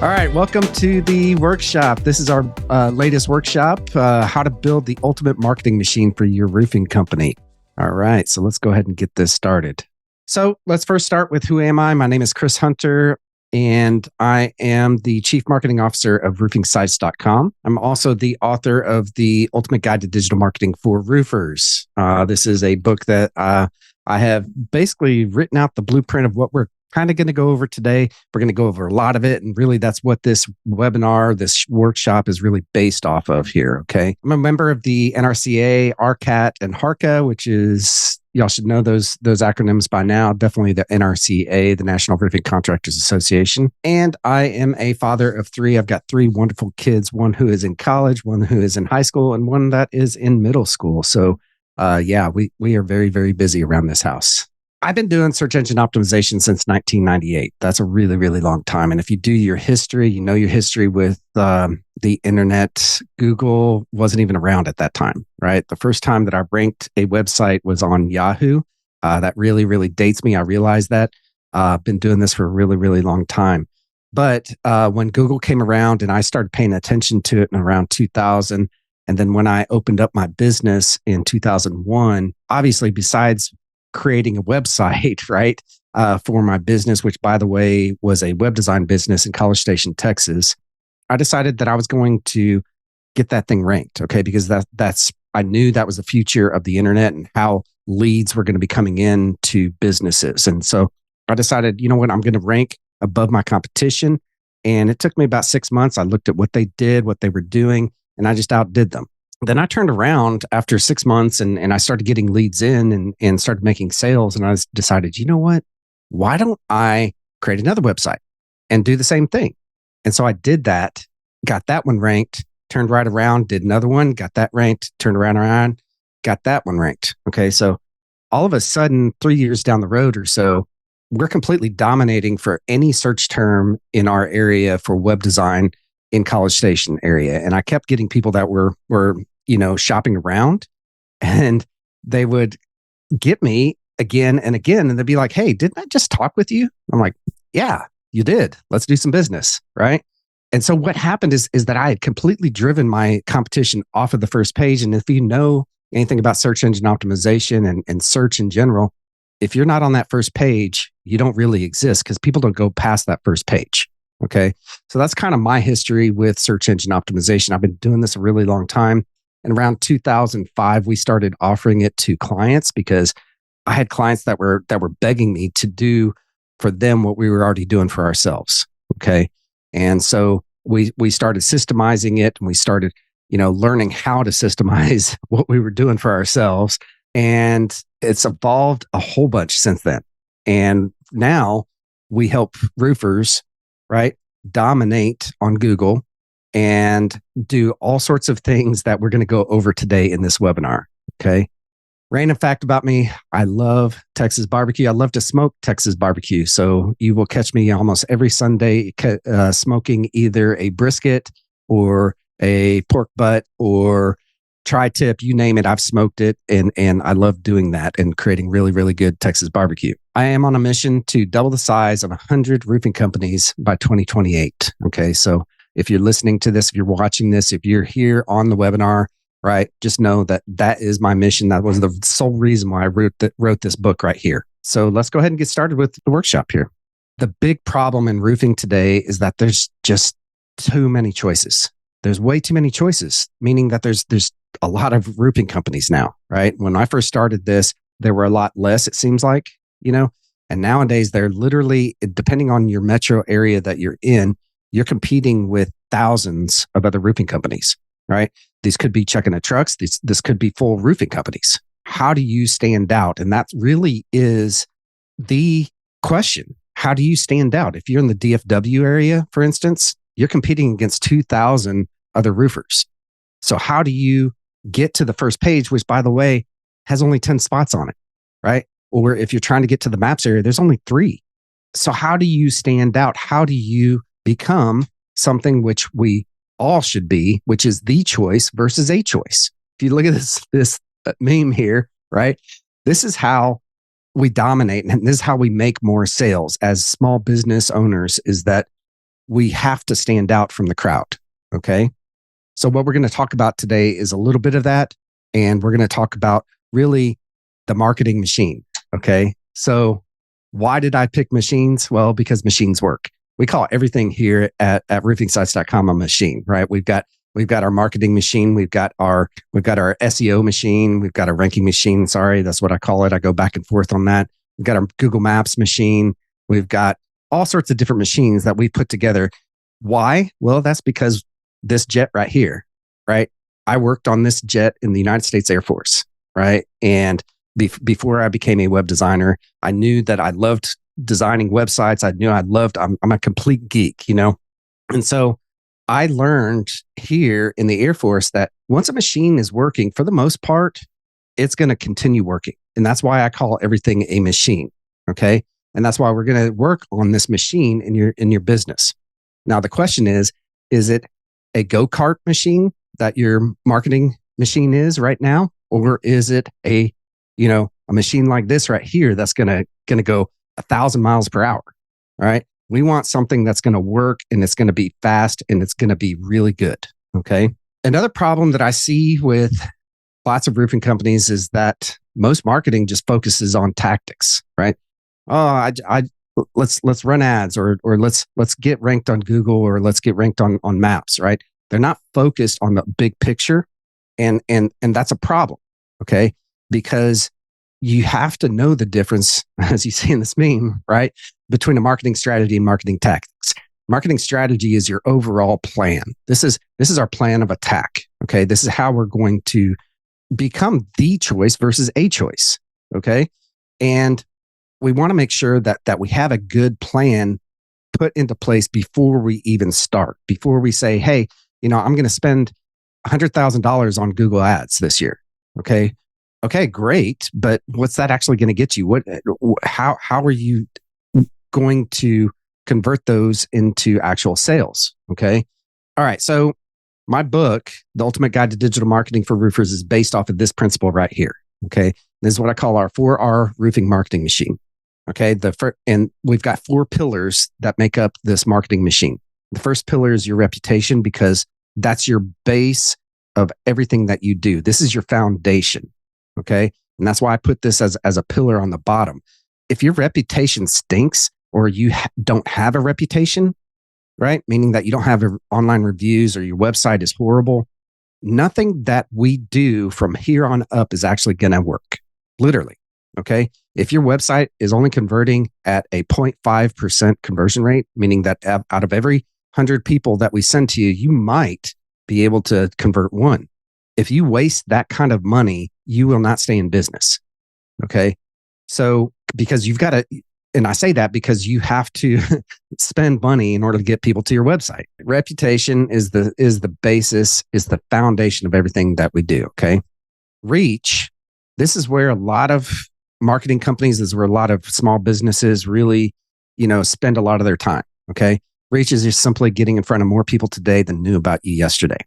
All right, welcome to the workshop. This is our latest workshop, how to build the ultimate marketing machine for your roofing company. All right, so let's go ahead and get this started. So let's first start with who am I? My name is Chris Hunter, and I am the Chief Marketing Officer of RoofingSites.com. I'm also the author of the Ultimate Guide to Digital Marketing for Roofers. This is a book that I have basically written out the blueprint of what we're kind of going to go over today. We're going to go over a lot of it. And really, that's what this webinar, this workshop is really based off of here. Okay. I'm a member of the NRCA, RCAT, and HARCA, which is, y'all should know those acronyms by now. Definitely the NRCA, the National Roofing Contractors Association. And I am a father of three. I've got three wonderful kids, one who is in college, one who is in high school, and one that is in middle school. So we are very, very busy around this house. I've been doing search engine optimization since 1998. That's a really, really long time. And if you do your history, you know your history with the internet. Google wasn't even around at that time, right? The first time that I ranked a website was on Yahoo. That really, really dates me. I realized that. I've been doing this for a really, really long time. But when Google came around and I started paying attention to it in around 2000, and then when I opened up my business in 2001, obviously besides creating a website, right, for my business, which by the way was a web design business in College Station, Texas, I decided that I was going to get that thing ranked, okay, because I knew that was the future of the internet and how leads were going to be coming in to businesses. And so I decided, you know what, I'm going to rank above my competition. And it took me about 6 months. I looked at what they did, what they were doing, and I just outdid them. Then I turned around after 6 months and I started getting leads in and started making sales. And I decided, you know what? Why don't I create another website and do the same thing? And so I did that, got that one ranked, turned right around, did another one, got that ranked, turned around, got that one ranked. Okay. So all of a sudden, 3 years down the road or so, we're completely dominating for any search term in our area for web design in College Station area. And I kept getting people that were shopping around, and they would get me again and again. And they'd be like, hey, didn't I just talk with you? I'm like, yeah, you did. Let's do some business. Right. And so what happened is that I had completely driven my competition off of the first page. And if you know anything about search engine optimization and search in general, if you're not on that first page, you don't really exist because people don't go past that first page. Okay. So that's kind of my history with search engine optimization. I've been doing this a really long time. And around 2005, we started offering it to clients because I had clients that were begging me to do for them what we were already doing for ourselves. Okay. And so we started systemizing it, and we started, learning how to systemize what we were doing for ourselves. And it's evolved a whole bunch since then. And now we help roofers, right, dominate on Google and do all sorts of things that we're going to go over today in this webinar. Okay. Random fact about me, I love Texas barbecue. I love to smoke Texas barbecue. So you will catch me almost every Sunday smoking either a brisket or a pork butt or tri-tip, you name it, I've smoked it. And I love doing that and creating really, really good Texas barbecue. I am on a mission to double the size of 100 roofing companies by 2028. Okay. So if you're listening to this, if you're watching this, if you're here on the webinar, right, just know that is my mission. That was the sole reason why I wrote this book right here. So let's go ahead and get started with the workshop here. The big problem in roofing today is that there's just too many choices. There's way too many choices, meaning that there's a lot of roofing companies now, right? When I first started this, there were a lot less, it seems like, and nowadays they're literally, depending on your metro area that you're in, you're competing with thousands of other roofing companies, right? These could be checking the trucks. This could be full roofing companies. How do you stand out? And that really is the question. How do you stand out? If you're in the DFW area, for instance, you're competing against 2,000 other roofers. So how do you get to the first page, which by the way, has only 10 spots on it, right? Or if you're trying to get to the maps area, there's only 3. So how do you stand out? How do you become something which we all should be, which is the choice versus a choice? If you look at this meme here, right? This is how we dominate, and this is how we make more sales as small business owners, is that we have to stand out from the crowd. Okay. So what we're going to talk about today is a little bit of that. And we're going to talk about really the marketing machine. Okay. So why did I pick machines? Well, because machines work. We call everything here at roofingsites.com a machine, right? We've got our marketing machine. We've got our SEO machine. We've got our ranking machine. Sorry, that's what I call it. I go back and forth on that. We've got our Google Maps machine. We've got all sorts of different machines that we put together. Why? Well, that's because this jet right here, right? I worked on this jet in the United States Air Force, right? And before I became a web designer, I knew that I loved designing websites. I'm a complete geek, And so I learned here in the Air Force that once a machine is working, for the most part, it's going to continue working. And that's why I call everything a machine. Okay. And that's why we're going to work on this machine in your business. Now, the question is it a go-kart machine that your marketing machine is right now? Or is it a machine like this right here that's going to go 1,000 miles per hour? All right. We want something that's going to work and it's going to be fast and it's going to be really good. Okay. Another problem that I see with lots of roofing companies is that most marketing just focuses on tactics, right? Oh, let's run ads or let's get ranked on Google or let's get ranked on Maps, right? They're not focused on the big picture, and that's a problem, okay? Because you have to know the difference, as you see in this meme, right, between a marketing strategy and marketing tactics. Marketing strategy is your overall plan. This is our plan of attack, okay? This is how we're going to become the choice versus a choice, okay? And we want to make sure that we have a good plan put into place before we even start, before we say, hey, I'm going to spend $100,000 on Google Ads this year. Okay. Okay, great. But what's that actually going to get you? How are you going to convert those into actual sales? Okay. All right. So my book, The Ultimate Guide to Digital Marketing for Roofers, is based off of this principle right here. Okay. This is what I call our 4R roofing marketing machine. Okay. And we've got 4 pillars that make up this marketing machine. The first pillar is your reputation, because that's your base of everything that you do. This is your foundation. Okay. And that's why I put this as a pillar on the bottom. If your reputation stinks or you don't have a reputation, right? Meaning that you don't have online reviews or your website is horrible, nothing that we do from here on up is actually going to work. Literally. Okay. If your website is only converting at a 0.5% conversion rate, meaning that out of every 100 people that we send to you, you might be able to convert 1. If you waste that kind of money, you will not stay in business. Okay. So, because you've got to, and I say that because you have to spend money in order to get people to your website. Reputation is the basis, is the foundation of everything that we do. Okay. Reach. This is where a lot of marketing companies, this is where a lot of small businesses really, spend a lot of their time. Okay. Reach is just simply getting in front of more people today than knew about you yesterday.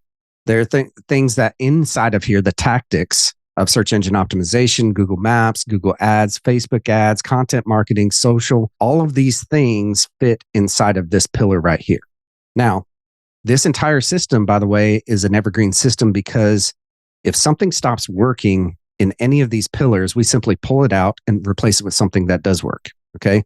There are things that inside of here, the tactics of search engine optimization, Google Maps, Google Ads, Facebook ads, content marketing, social, all of these things fit inside of this pillar right here. Now, this entire system, by the way, is an evergreen system, because if something stops working in any of these pillars, we simply pull it out and replace it with something that does work. Okay.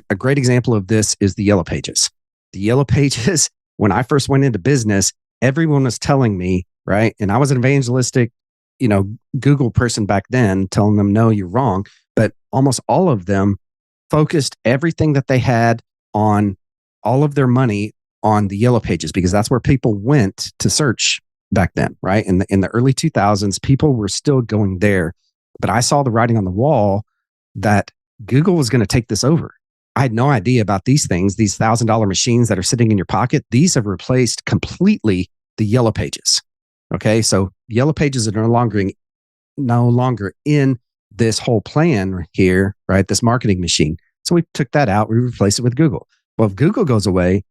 A great example of this is the Yellow Pages. The Yellow Pages, when I first went into business, everyone was telling me, right? And I was an evangelistic, Google person back then, telling them, no, you're wrong. But almost all of them focused everything that they had on all of their money on the Yellow Pages, because that's where people went to search back then, right? In the early 2000s, people were still going there. But I saw the writing on the wall that Google was going to take this over. I had no idea about these things, these $1,000 machines that are sitting in your pocket. These have replaced completely the Yellow Pages. Okay. So Yellow Pages are no longer in this whole plan here, right? This marketing machine. So we took that out. We replaced it with Google. Well, if Google goes away,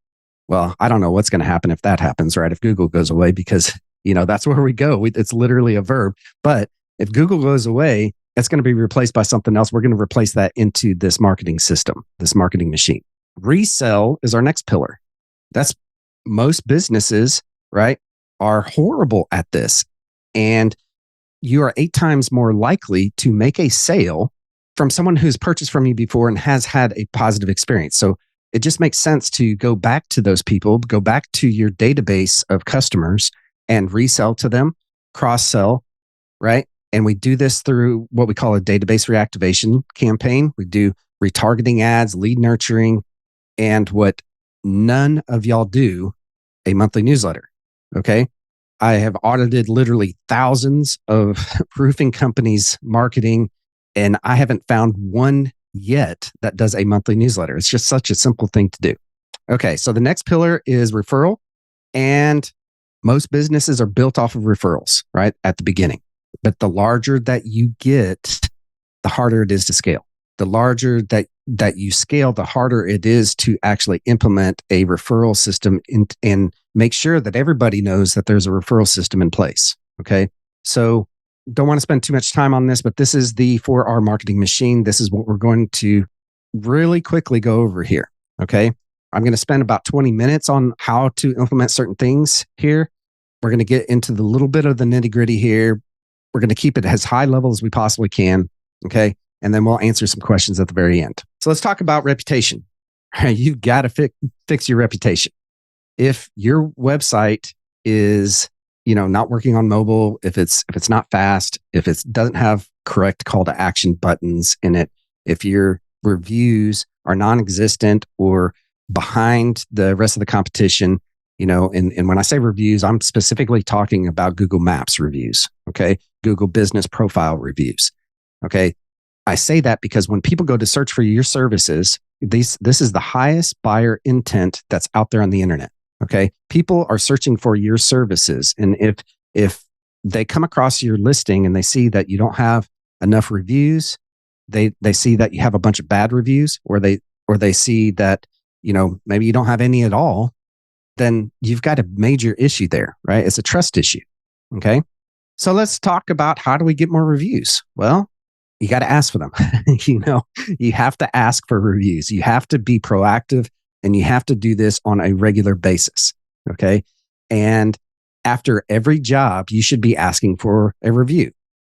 well, I don't know what's going to happen if that happens, right? If Google goes away, because, that's where we go. It's literally a verb. But if Google goes away, it's going to be replaced by something else. We're going to replace that into this marketing system, this marketing machine. Resell is our next pillar. That's most businesses, right, are horrible at this. And you are 8 times more likely to make a sale from someone who's purchased from you before and has had a positive experience. So it just makes sense to go back to those people, go back to your database of customers and resell to them, cross sell, right? And we do this through what we call a database reactivation campaign. We do retargeting ads, lead nurturing, and what none of y'all do, a monthly newsletter. Okay. I have audited literally thousands of roofing companies' marketing, and I haven't found one yet that does a monthly newsletter. It's just such a simple thing to do. Okay. So the next pillar is referral. And most businesses are built off of referrals, right? At the beginning. But the larger that you get, the harder it is to scale. The larger that you scale, the harder it is to actually implement a referral system and make sure that everybody knows that there's a referral system in place. Okay. So don't want to spend too much time on this, but this is the 4R marketing machine. This is what we're going to really quickly go over here. Okay. I'm going to spend about 20 minutes on how to implement certain things here. We're going to get into the little bit of the nitty gritty here. We're going to keep it as high level as we possibly can. Okay. And then we'll answer some questions at the very end. So let's talk about reputation. You've got to fix your reputation. If your website is, not working on mobile, if it's not fast, if it doesn't have correct call to action buttons in it, if your reviews are non-existent or behind the rest of the competition, and when I say reviews, I'm specifically talking about Google Maps reviews. Okay. Google Business Profile reviews. Okay. I say that because when people go to search for your services, this is the highest buyer intent that's out there on the internet. Okay. People are searching for your services. And if they come across your listing and they see that you don't have enough reviews, they see that you have a bunch of bad reviews, or they see that, maybe you don't have any at all, then you've got a major issue there, right? It's a trust issue. Okay. So let's talk about how do we get more reviews? Well, you got to ask for them. You have to ask for reviews. You have to be proactive, and you have to do this on a regular basis. Okay. And after every job, you should be asking for a review.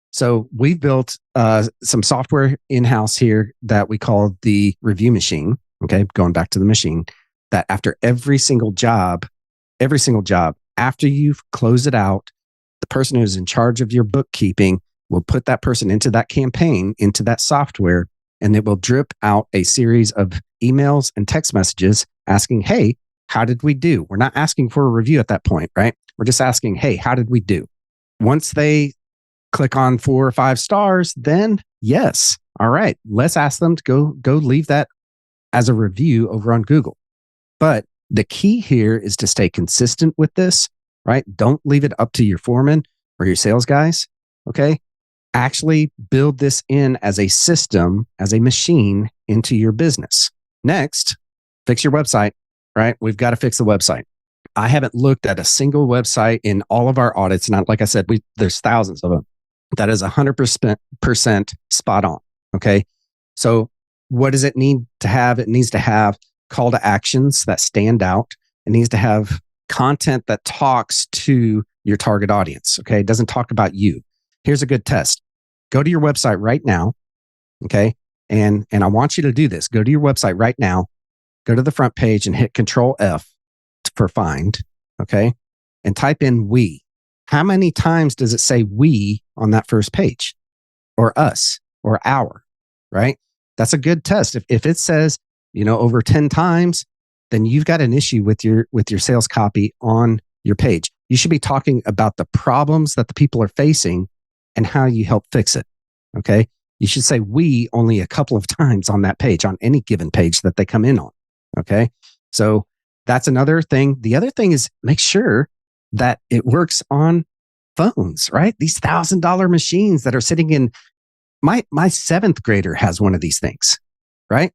So we built some software in-house here that we call the review machine. Okay. Going back to the machine, that after every single job, after you've closed it out, the person who's in charge of your bookkeeping will put that person into that campaign, into that software, and it will drip out a series of emails and text messages asking, hey, how did we do? We're not asking for a review at that point, right? We're just asking, hey, how did we do? Once they click on 4 or 5 stars, then yes. All right, let's ask them to go leave that as a review over on Google. But the key here is to stay consistent with this, right? Don't leave it up to your foreman or your sales guys. Okay. Actually build this in as a system, as a machine into your business. Next, fix your website, right? We've got to fix the website. I haven't looked at a single website in all of our audits. And like I said, there's thousands of them. That is 100% spot on. Okay. So what does it need to have? It needs to have call to actions that stand out. It needs to have content that talks to your target audience. Okay. It doesn't talk about you. Here's a good test. Go to your website right now. Okay. And I want you to do this. Go to your website right now. Go to the front page and hit Control F for find. Okay. And type in we. How many times does it say we on that first page? Or us or our, right? That's a good test. If it says, over 10 times, then you've got an issue with your sales copy on your page. You should be talking about the problems that the people are facing and how you help fix it. Okay. You should say we only a couple of times on that page, on any given page that they come in on. Okay. So that's another thing. The other thing is make sure that it works on phones, right? These $1,000 machines that are sitting in my 7th grader has one of these things, right?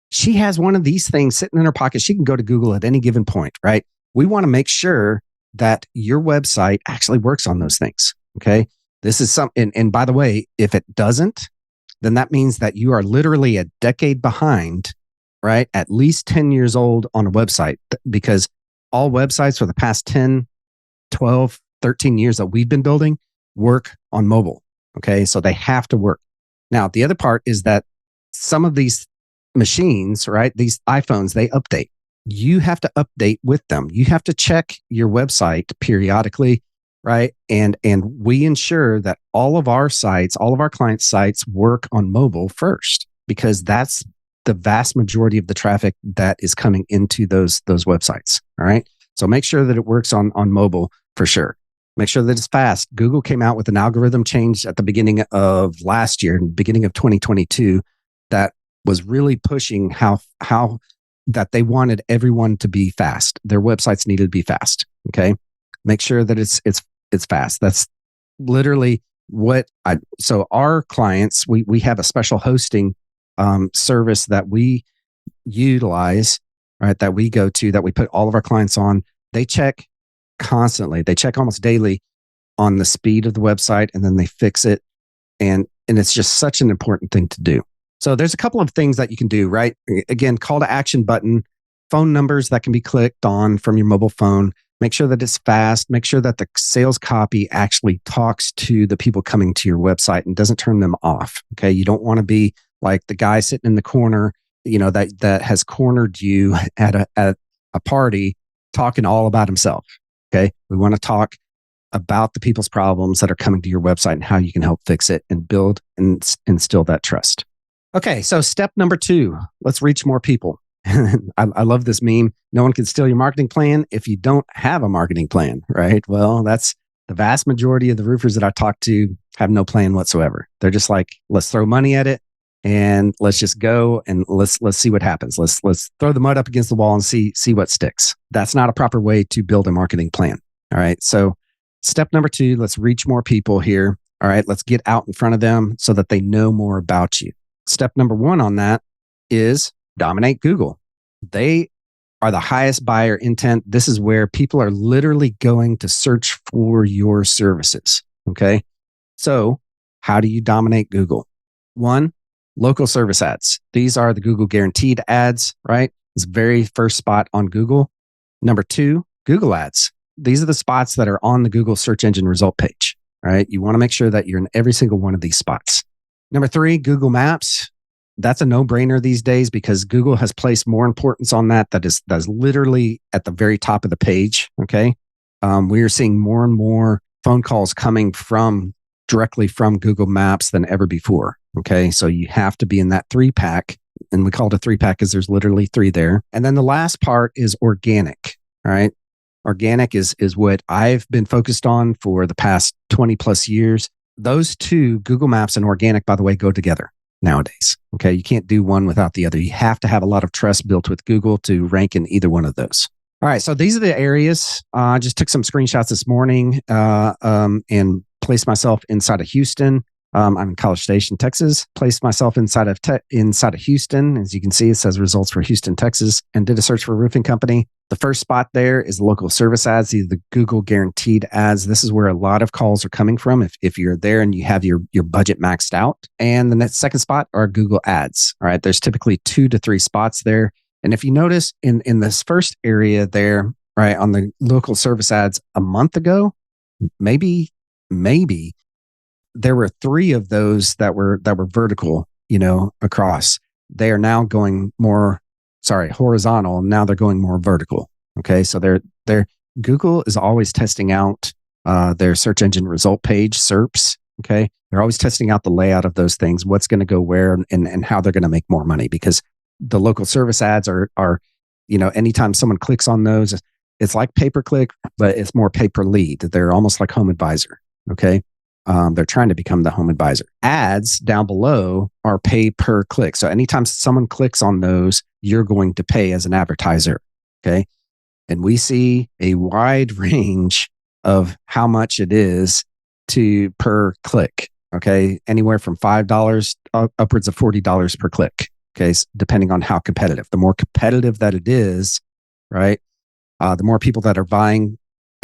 She has one of these things sitting in her pocket. She can go to Google at any given point, right? We want to make sure that your website actually works on those things. Okay. This is and by the way, if it doesn't, then that means that you are literally a decade behind, right? At least 10 years old on a website, because all websites for the past 10, 12, 13 years that we've been building work on mobile. Okay. So they have to work. Now, the other part is that some of these machines, right? These iPhones, they update. You have to update with them. You have to check your website periodically, right? And we ensure that all of our sites, all of our client sites work on mobile first, because that's the vast majority of the traffic that is coming into those websites. All right. So make sure that it works on mobile for sure. Make sure that it's fast. Google came out with an algorithm change at the beginning of last year, beginning of 2022, that was really pushing how that they wanted everyone to be fast. Their websites needed to be fast. Okay. Make sure that it's fast. That's literally so our clients, we have a special hosting service that we utilize, right? That we go to, that we put all of our clients on. They check constantly. They check almost daily on the speed of the website, and then they fix it. And it's just such an important thing to do. So there's a couple of things that you can do, right? Again, call to action button, phone numbers that can be clicked on from your mobile phone. Make sure that it's fast. Make sure that the sales copy actually talks to the people coming to your website and doesn't turn them off. Okay. You don't want to be like the guy sitting in the corner, that has cornered you at a party talking all about himself. Okay. We want to talk about the people's problems that are coming to your website and how you can help fix it and build and instill that trust. Okay. So step number 2, let's reach more people. I love this meme. No one can steal your marketing plan if you don't have a marketing plan, right? Well, that's the vast majority of the roofers that I talk to have no plan whatsoever. They're just like, let's throw money at it and let's just go and let's see what happens. Let's throw the mud up against the wall and see what sticks. That's not a proper way to build a marketing plan. All right. So step number 2, let's reach more people here. All right. Let's get out in front of them so that they know more about you. Step number 1 on that is dominate Google. They are the highest buyer intent. This is where people are literally going to search for your services. Okay. So how do you dominate Google? 1, local service ads. These are the Google guaranteed ads, right? It's the very first spot on Google. Number 2, Google ads. These are the spots that are on the Google search engine result page, right? You want to make sure that you're in every single one of these spots. Number 3, Google Maps. That's a no-brainer these days because Google has placed more importance on that is literally at the very top of the page. Okay. We are seeing more and more phone calls coming directly from Google Maps than ever before. Okay. So you have to be in that 3-pack, and we call it a 3-pack because there's literally 3 there. And then the last part is organic. All right. Organic is what I've been focused on for the past 20 plus years. Those 2, Google Maps and organic, by the way, go together nowadays. Okay. You can't do one without the other. You have to have a lot of trust built with Google to rank in either one of those. All right. So these are the areas. I just took some screenshots this morning and placed myself inside of Houston. I'm in College Station, Texas. Placed myself inside of Houston. As you can see, it says results for Houston, Texas, and did a search for a roofing company. The first spot there is local service ads, either the Google guaranteed ads. This is where a lot of calls are coming from if you're there and you have your budget maxed out. And the next second spot are Google ads. All right. There's typically 2 to 3 spots there. And if you notice in this first area there, right, on the local service ads a month ago, maybe there were 3 of those that were vertical, across. They are now going horizontal. Now they're going more vertical. Okay. So Google is always testing out their search engine result page, SERPs. Okay. They're always testing out the layout of those things, what's going to go where and how they're going to make more money, because the local service ads are, anytime someone clicks on those, it's like pay-per-click, but it's more pay-per-lead. They're almost like Home Advisor. Okay. They're trying to become the Home Advisor. Ads down below are pay per click. So anytime someone clicks on those, you're going to pay as an advertiser. Okay. And we see a wide range of how much it is per click. Okay. Anywhere from $5 upwards of $40 per click. Okay. Depending on how competitive. The more competitive that it is, right? The more people that are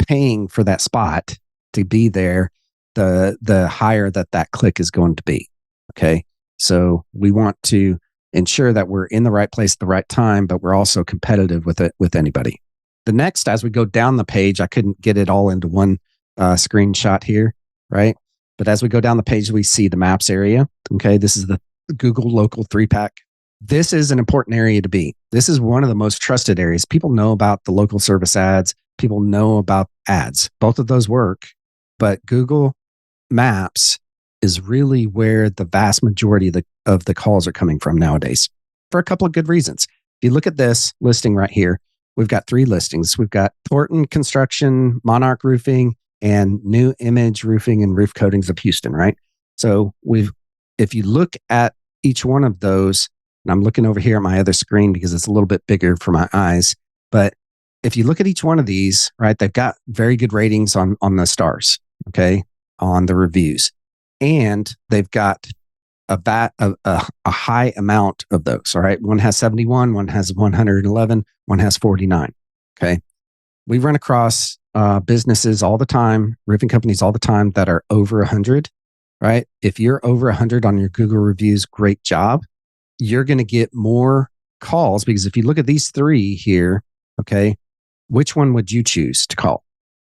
paying for that spot to be there, the higher that click is going to be. Okay. So we want to ensure that we're in the right place at the right time, but we're also competitive with anybody. The next, as we go down the page, I couldn't get it all into one screenshot here, right? But as we go down the page, we see the maps area. Okay, this is the Google Local 3-pack. This is an important area to be. This is one of the most trusted areas. People know about the local service ads. People know about ads. Both of those work, but Google Maps is really where the vast majority of the calls are coming from nowadays for a couple of good reasons. If you look at this listing right here, we've got 3 listings. We've got Thornton Construction, Monarch Roofing, and New Image Roofing and Roof Coatings of Houston, right? So if you look at each one of those, and I'm looking over here at my other screen because it's a little bit bigger for my eyes, but if you look at each one of these, right, they've got very good ratings on the stars, okay, on the reviews. And they've got a high amount of those, all right? One has 71, one has 111, one has 49, okay? We run across businesses all the time, roofing companies all the time that are over 100, right? If you're over 100 on your Google reviews, great job. You're going to get more calls because if you look at these 3 here, okay, which one would you choose to call?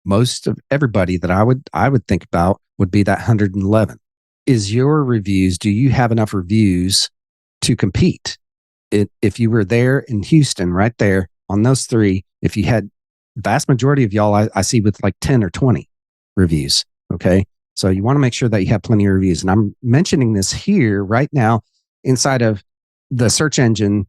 Most of everybody that I would think about would be that 111. Is your reviews, do you have enough reviews to compete? If you were there in Houston, right there on those 3, if you had vast majority of y'all, I see with like 10 or 20 reviews. Okay. So you want to make sure that you have plenty of reviews. And I'm mentioning this here right now inside of the search engine,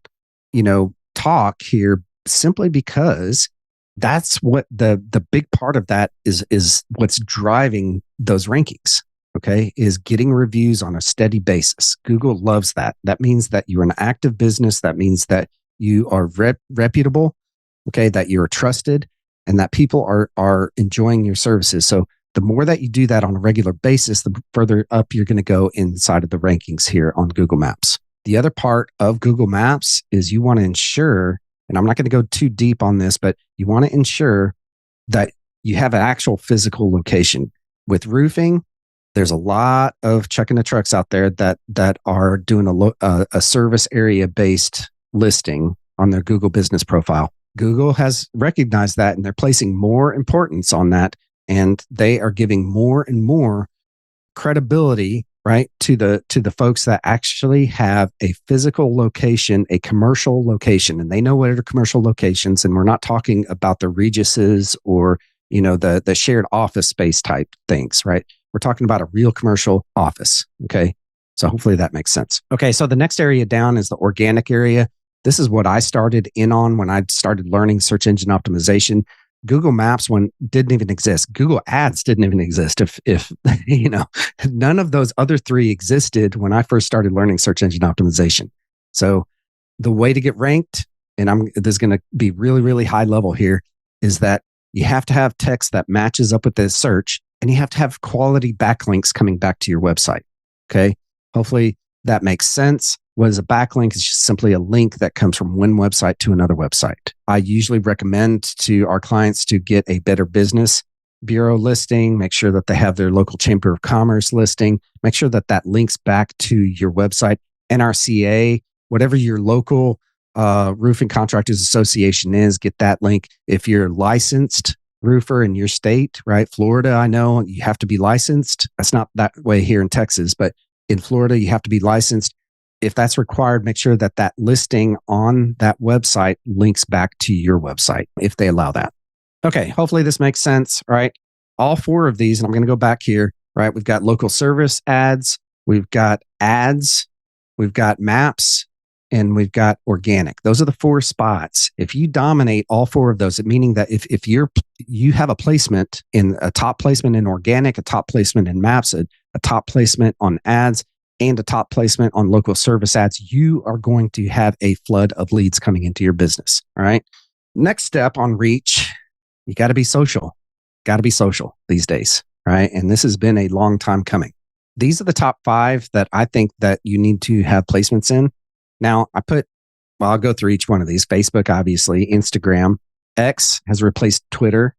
talk here simply because that's what the big part of that is what's driving those rankings. Okay, is getting reviews on a steady basis. Google loves that. That means that you're an active business. That means that you are reputable. Okay, that you're trusted, and that people are enjoying your services. So the more that you do that on a regular basis, the further up you're going to go inside of the rankings here on Google Maps. The other part of Google Maps is you want to ensure, and I'm not going to go too deep on this, but you want to ensure that you have an actual physical location. With roofing, there's a lot of chucking the trucks out there that are doing a service area based listing on their Google business profile. Google has recognized that and they're placing more importance on that. And they are giving more and more credibility, right, to the folks that actually have a physical location, a commercial location, and they know what are commercial locations. And we're not talking about the Regis's or the shared office space type things, right? We're talking about a real commercial office. Okay. So hopefully that makes sense. Okay. So the next area down is the organic area. This is what I started in on when I started learning search engine optimization. Google Maps didn't even exist. Google Ads didn't even exist. If none of those other 3 existed when I first started learning search engine optimization. So the way to get ranked, and this is going to be really, really high level here, is that you have to have text that matches up with the search, and you have to have quality backlinks coming back to your website. Okay. Hopefully that makes sense. What is a backlink? It's just simply a link that comes from one website to another website. I usually recommend to our clients to get a Better Business Bureau listing, make sure that they have their local Chamber of Commerce listing, make sure that links back to your website, NRCA, whatever your local Roofing Contractors Association is, get that link. If you're licensed roofer in your state, right? Florida, I know you have to be licensed. That's not that way here in Texas, but in Florida, you have to be licensed. If that's required, make sure that listing on that website links back to your website if they allow that. Okay, hopefully this makes sense, right? All 4 of these, and I'm going to go back here, right? We've got local service ads, we've got ads, we've got maps, and we've got organic. Those are the 4 spots. If you dominate all 4 of those, meaning that if you have a placement in a top placement in organic, a top placement in maps, a top placement on ads, and a top placement on local service ads, you are going to have a flood of leads coming into your business. All right. Next step on reach, you got to be social. Got to be social these days. Right. And this has been a long time coming. These are the top 5 that I think that you need to have placements in. Now I'll go through each one of these. Facebook, obviously, Instagram, X has replaced Twitter.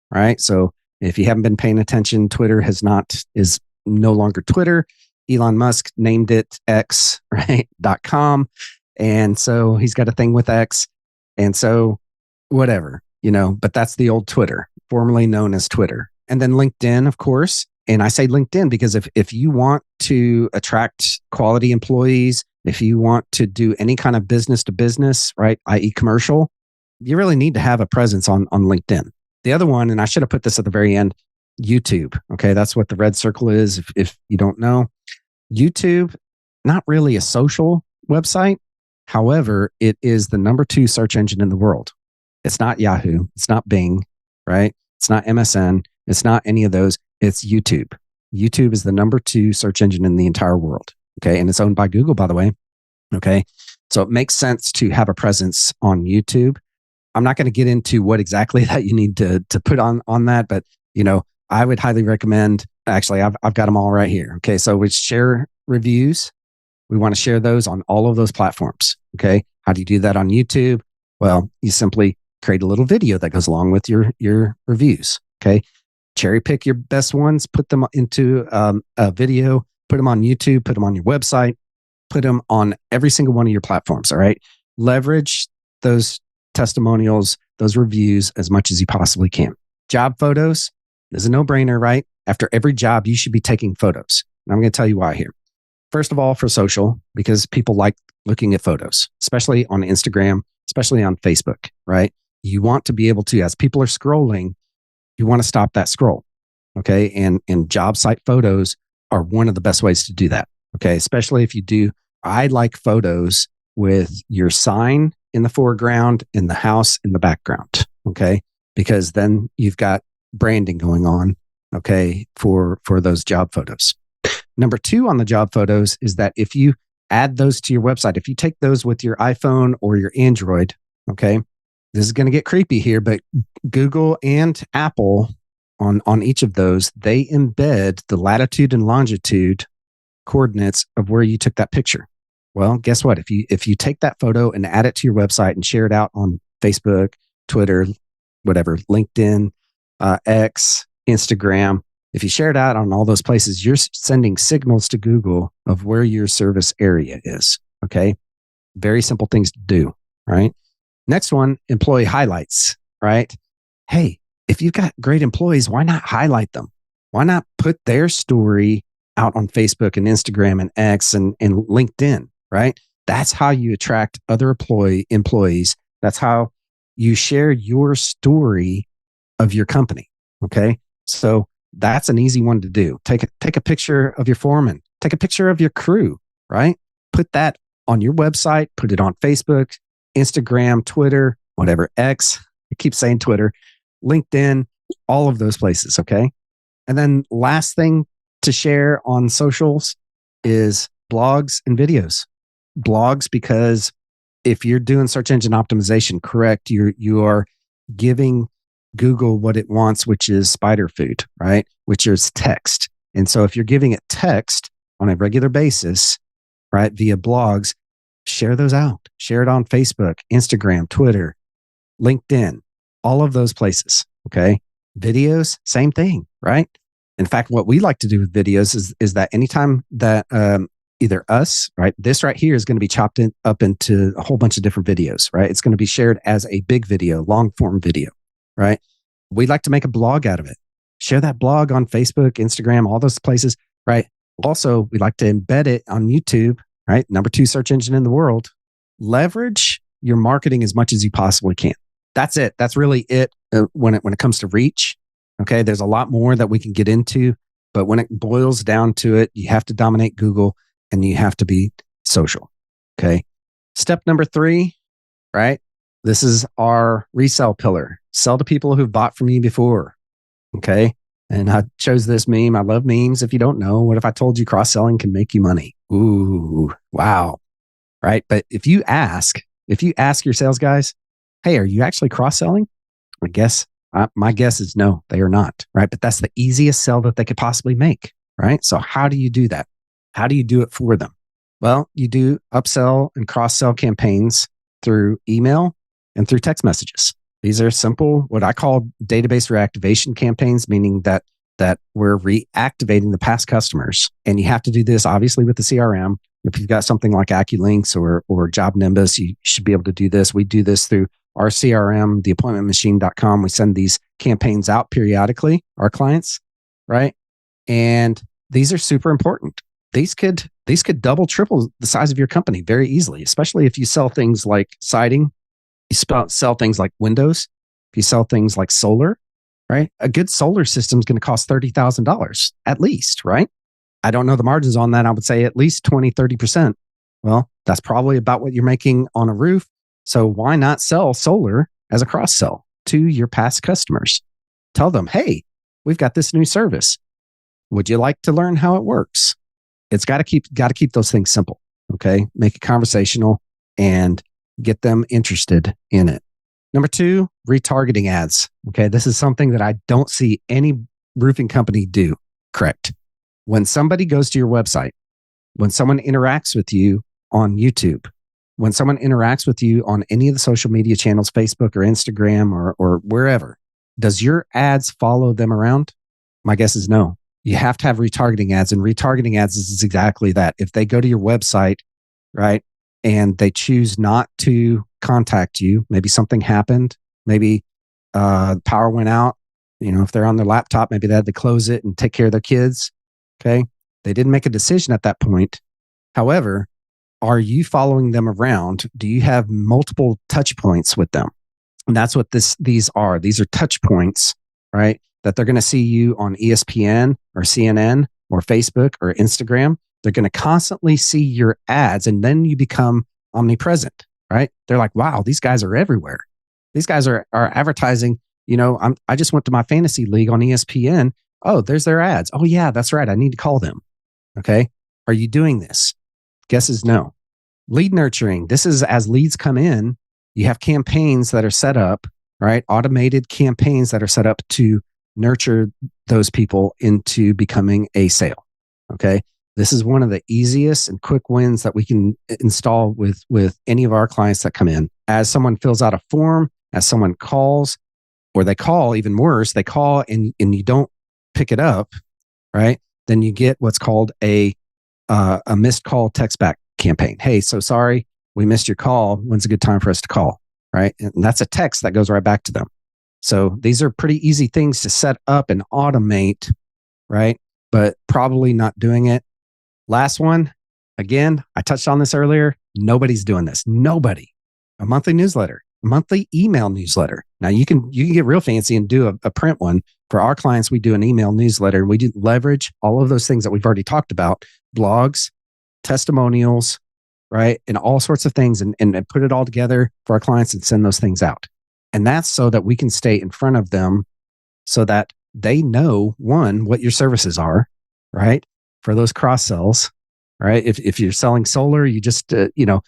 Right. So if you haven't been paying attention, Twitter is no longer Twitter. Elon Musk named it X, right? .com. And so he's got a thing with X. And so whatever. but that's the old Twitter, formerly known as Twitter. And then LinkedIn, of course. And I say LinkedIn because if you want to attract quality employees, if you want to do any kind of business to business, right, i.e. commercial, you really need to have a presence on LinkedIn. The other one, and I should have put this at the very end, YouTube. Okay. That's what the red circle is. If you don't know, YouTube, not really a social website. However, it is the number 2 search engine in the world. It's not Yahoo. It's not Bing, right? It's not MSN. It's not any of those. It's YouTube. YouTube is the number 2 search engine in the entire world. Okay. And it's owned by Google, by the way. Okay. So it makes sense to have a presence on YouTube. I'm not going to get into what exactly that you need to put on that, but I would highly recommend, actually, I've got them all right here. Okay. So we share reviews. We want to share those on all of those platforms. Okay. How do you do that on YouTube? Well, you simply create a little video that goes along with your reviews. Okay. Cherry pick your best ones, put them into a video, put them on YouTube, put them on your website, put them on every single one of your platforms. All right. Leverage those testimonials, those reviews as much as you possibly can. Job photos is a no-brainer, right? After every job, you should be taking photos. And I'm going to tell you why here. First of all, for social, because people like looking at photos, especially on Instagram, especially on Facebook, right? You want to be able to, as people are scrolling, you want to stop that scroll. Okay. And job site photos are one of the best ways to do that. Okay. Especially if you do, I like photos with your sign in the foreground and the house in the background. Okay. Because then you've got branding going on. Okay. For those job photos. Number 2 on the job photos is that if you add those to your website, if you take those with your iPhone or your Android, okay, this is going to get creepy here, but Google and Apple on each of those, they embed the latitude and longitude coordinates of where you took that picture. Well, guess what? If you take that photo and add it to your website and share it out on Facebook, Twitter, whatever, LinkedIn, X, Instagram, if you share it out on all those places, you're sending signals to Google of where your service area is. Okay. Very simple things to do. Right. Next one, employee highlights. Right. Hey, if you've got great employees, why not highlight them? Why not put their story out on Facebook and Instagram and X and LinkedIn? Right. That's how you attract other employees. That's how you share your story of your company. Okay. So that's an easy one to do. Take a picture of your foreman. Take a picture of your crew, right? Put that on your website, put it on Facebook, Instagram, Twitter, whatever, X. I keep saying Twitter, LinkedIn, all of those places, okay? And then last thing to share on socials is blogs and videos. Blogs, because if you're doing search engine optimization correct, you are giving Google what it wants, which is spider food, right? Which is text. And so if you're giving it text on a regular basis, right, via blogs, share those out. Share it on Facebook, Instagram, Twitter, LinkedIn, all of those places. Okay. Videos, same thing, right? In fact, what we like to do with videos is that anytime that either us, right, this right here is going to be chopped up into a whole bunch of different videos, right? It's going to be shared as a big video, long form video. Right? We'd like to make a blog out of it. Share that blog on Facebook, Instagram, all those places, right? Also, we like to embed it on YouTube, right? Number 2 search engine in the world. Leverage your marketing as much as you possibly can. That's it. That's really it when it comes to reach. Okay. There's a lot more that we can get into, but when it boils down to it, you have to dominate Google and you have to be social. Okay. Step number 3, right? This is our resell pillar. Sell to people who've bought from you before. Okay. And I chose this meme. I love memes. If you don't know, what if I told you cross-selling can make you money? Ooh, wow. Right. But if you ask your sales guys, hey, are you actually cross-selling? My guess is no, they are not. Right. But that's the easiest sell that they could possibly make. Right. So how do you do that? How do you do it for them? Well, you do upsell and cross-sell campaigns through email and through text messages. These are simple, what I call database reactivation campaigns, meaning that we're reactivating the past customers. And you have to do this obviously with the CRM. If you've got something like AccuLinks or Job Nimbus, you should be able to do this. We do this through our CRM, theappointmentmachine.com. We send these campaigns out periodically, our clients, right? And these are super important. These could double, triple the size of your company very easily, especially if you sell things like siding, you sell things like windows, if you sell things like solar, right? A good solar system is going to cost $30,000 at least, right? I don't know the margins on that. I would say at least 20, 30%. Well, that's probably about what you're making on a roof. So why not sell solar as a cross sell to your past customers? Tell them, hey, we've got this new service. Would you like to learn how it works? It's got to keep those things simple. Okay. Make it conversational and get them interested in it. Number 2, retargeting ads. Okay. This is something that I don't see any roofing company do correct. When somebody goes to your website, when someone interacts with you on YouTube, when someone interacts with you on any of the social media channels, Facebook or Instagram or wherever, does your ads follow them around? My guess is no. You have to have retargeting ads, and retargeting ads is exactly that. If they go to your website, right, and they choose not to contact you, maybe something happened, maybe power went out, if they're on their laptop, maybe they had to close it and take care of their kids. Okay. They didn't make a decision at that point. However, are you following them around? Do you have multiple touch points with them? And that's what these are. These are touch points, right? That they're going to see you on ESPN or CNN or Facebook or Instagram. They're going to constantly see your ads, and then you become omnipresent, right? They're like, wow, these guys are everywhere. These guys are advertising. I just went to my fantasy league on ESPN. Oh, there's their ads. Oh yeah, that's right. I need to call them. Okay. Are you doing this? Guess is no. Lead nurturing. This is as leads come in, you have campaigns that are set up, right? Automated campaigns that are set up to nurture those people into becoming a sale. Okay. This is one of the easiest and quick wins that we can install with any of our clients that come in. As someone fills out a form, as someone calls, or they call, even worse, they call and you don't pick it up, right? Then you get what's called a missed call text back campaign. Hey, so sorry, we missed your call. When's a good time for us to call? Right. And that's a text that goes right back to them. So these are pretty easy things to set up and automate, right? But probably not doing it. Last one, again, I touched on this earlier. Nobody's doing this. Nobody. A monthly newsletter, a monthly email newsletter. Now you can get real fancy and do a print one. For our clients, we do an email newsletter, and we do leverage all of those things that we've already talked about, blogs, testimonials, right? And all sorts of things and put it all together for our clients and send those things out. And that's so that we can stay in front of them so that they know, one, what your services are, right? For those cross sells, right? If you're selling solar, you just, you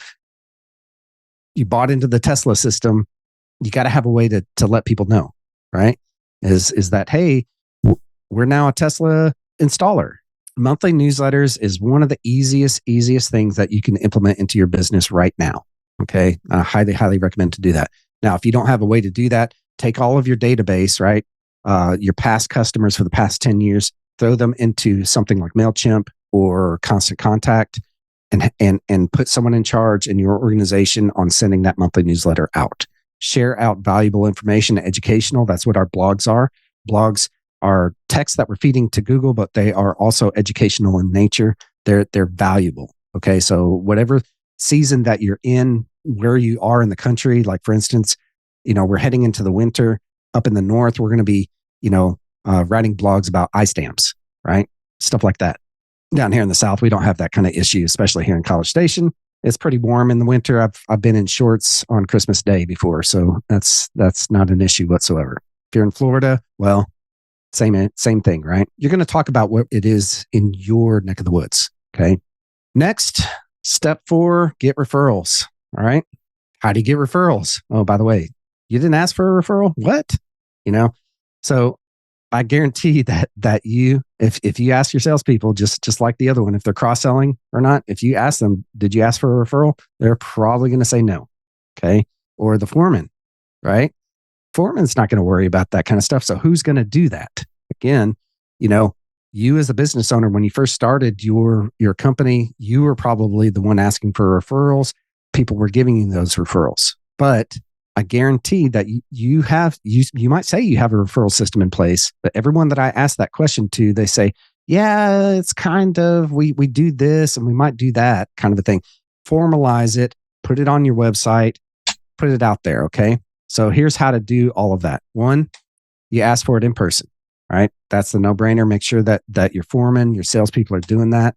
bought into the Tesla system, you got to have a way to let people know, right? Is that, hey, we're now a Tesla installer. Monthly newsletters is one of the easiest things that you can implement into your business right now. Okay. I highly recommend to do that. Now, if you don't have a way to do that, take all of your database, right? Your past customers for the past 10 years, throw them into something like MailChimp or Constant Contact and put someone in charge in your organization on sending that monthly newsletter out. Share out valuable information, educational. That's what our blogs are. Blogs are text that we're feeding to Google, but they are also educational in nature. They're valuable. Okay. So whatever season that you're in, where you are in the country, like for instance, we're heading into the winter up in the north. We're going to be, writing blogs about ice dams, right? Stuff like that. Down here in the South, we don't have that kind of issue, especially here in College Station. It's pretty warm in the winter. I've been in shorts on Christmas Day before, so that's not an issue whatsoever. If you're in Florida, well, same thing, right? You're going to talk about what it is in your neck of the woods. Okay. Next, step 4, get referrals. All right. How do you get referrals? Oh, by the way, you didn't ask for a referral? What? So I guarantee that you, if you ask your salespeople, just like the other one, if they're cross-selling or not, if you ask them, did you ask for a referral? They're probably going to say no. Okay. Or the foreman, right? Foreman's not going to worry about that kind of stuff. So who's going to do that? Again, you as a business owner, when you first started your company, you were probably the one asking for referrals. People were giving you those referrals. But I guarantee that you might say you have a referral system in place, but everyone that I ask that question to, they say, yeah, it's kind of, we do this and we might do that kind of a thing. Formalize it, put it on your website, put it out there. Okay. So here's how to do all of that. One, you ask for it in person, right? That's the no-brainer. Make sure that your foreman, your salespeople are doing that.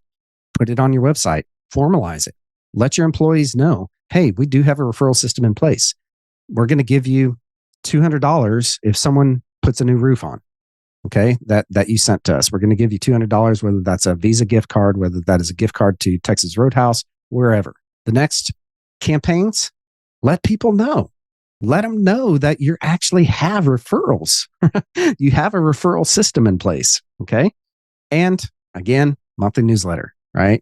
Put it on your website, formalize it. Let your employees know, hey, we do have a referral system in place. We're going to give you $200 if someone puts a new roof on. Okay, that you sent to us. We're going to give you $200, whether that's a Visa gift card, whether that is a gift card to Texas Roadhouse, wherever. The next campaigns, let people know. Let them know that you actually have referrals. You have a referral system in place. Okay. And again, monthly newsletter, right?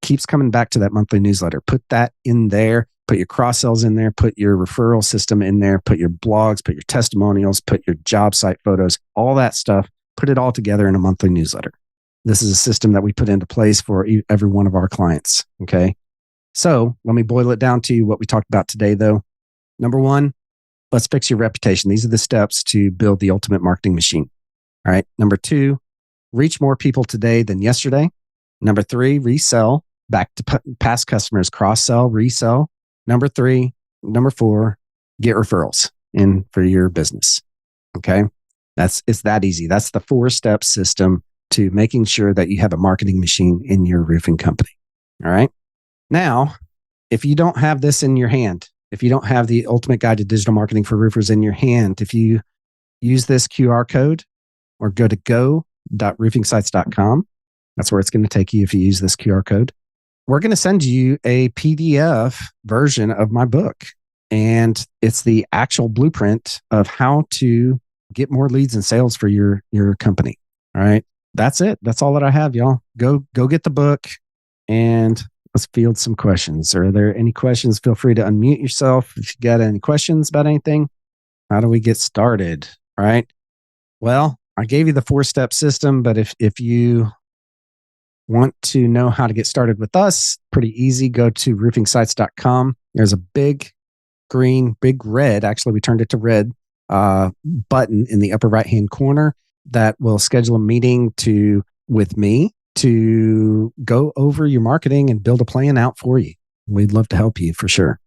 Keeps coming back to that monthly newsletter. Put that in there. Put your cross sells in there, put your referral system in there, put your blogs, put your testimonials, put your job site photos, all that stuff, put it all together in a monthly newsletter. This is a system that we put into place for every one of our clients. Okay. So let me boil it down to what we talked about today, though. Number one, let's fix your reputation. These are the steps to build the ultimate marketing machine. All right. Number two, reach more people today than yesterday. Number three, resell back to past customers, cross sell, resell. Number four, get referrals in for your business. Okay. It's that easy. That's the 4-step system to making sure that you have a marketing machine in your roofing company. All right. Now, if you don't have this in your hand, if you don't have the ultimate guide to digital marketing for roofers in your hand, if you use this QR code or go to go.roofingsites.com, that's where it's going to take you if you use this QR code. We're going to send you a PDF version of my book. And it's the actual blueprint of how to get more leads and sales for your company. All right. That's it. That's all that I have, y'all. Go get the book and let's field some questions. Are there any questions? Feel free to unmute yourself if you got any questions about anything. How do we get started? All right. Well, I gave you the 4-step system, but if you want to know how to get started with us, pretty easy. Go to roofingsites.com. There's a big red, actually we turned it to red, button in the upper right-hand corner that will schedule a meeting with me to go over your marketing and build a plan out for you. We'd love to help you for sure.